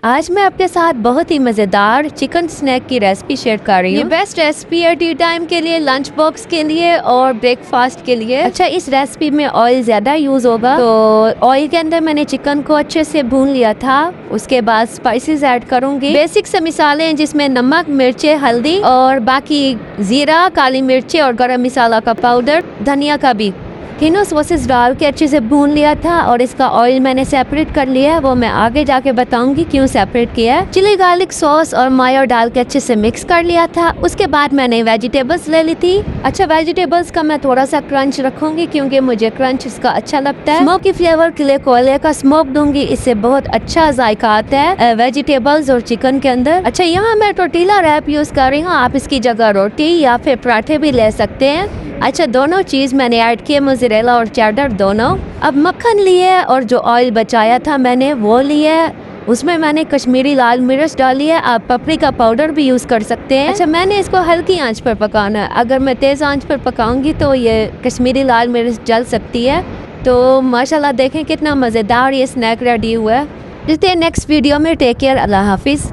आज मैं आपके साथ बहुत ही मज़ेदार चिकन स्नैक की रेसिपी शेयर कर रही हूँ। ये बेस्ट रेसिपी है टी टाइम के लिए, लंच बॉक्स के लिए और ब्रेकफास्ट के लिए। अच्छा, इस रेसिपी में ऑयल ज़्यादा यूज़ होगा, तो ऑयल के अंदर मैंने चिकन को अच्छे से भून लिया था। उसके बाद स्पाइसेस ऐड करूंगी। बेसिक से मसाले हैं जिसमें नमक, मिर्चे, हल्दी और बाकी जीरा, काली मिर्चे और गरम मसाला का पाउडर, धनिया का भी। तीनों सॉसेस डाल के अच्छे से भून लिया था और इसका ऑयल मैंने सेपरेट कर लिया है। वो मैं आगे जाके बताऊंगी क्यों सेपरेट किया है। चिली गार्लिक सॉस और मायो डाल के अच्छे से मिक्स कर लिया था। उसके बाद मैंने वेजिटेबल्स ले ली थी। अच्छा, वेजिटेबल्स का मैं थोड़ा सा क्रंच रखूंगी क्योंकि मुझे क्रंच इसका अच्छा लगता है। स्मोकी फ्लेवर के लिए कोयले का स्मोक दूंगी, इससे बहुत अच्छा जायका आता है वेजिटेबल्स और चिकन के अंदर। अच्छा, यहाँ मैं टोर्टिला रैप यूज कर रही हूँ, आप इसकी जगह रोटी या फिर पराठे भी ले सकते हैं। अच्छा, दोनों चीज़ मैंने ऐड किए, मोज़रेला और चेडर दोनों। अब मक्खन लिए और जो ऑयल बचाया था मैंने वो लिए, उसमें मैंने कश्मीरी लाल मिर्च डाली है। आप पपरिका पाउडर भी यूज़ कर सकते हैं। अच्छा, मैंने इसको हल्की आंच पर पकाना है। अगर मैं तेज़ आंच पर पकाऊंगी तो ये कश्मीरी लाल मिर्च जल सकती है। तो माशाल्लाह देखें कितना मज़ेदार ये स्नैक रेडी हुआ है। मिलते हैं नेक्स्ट वीडियो में। टेक केयर, अल्लाह हाफिज़।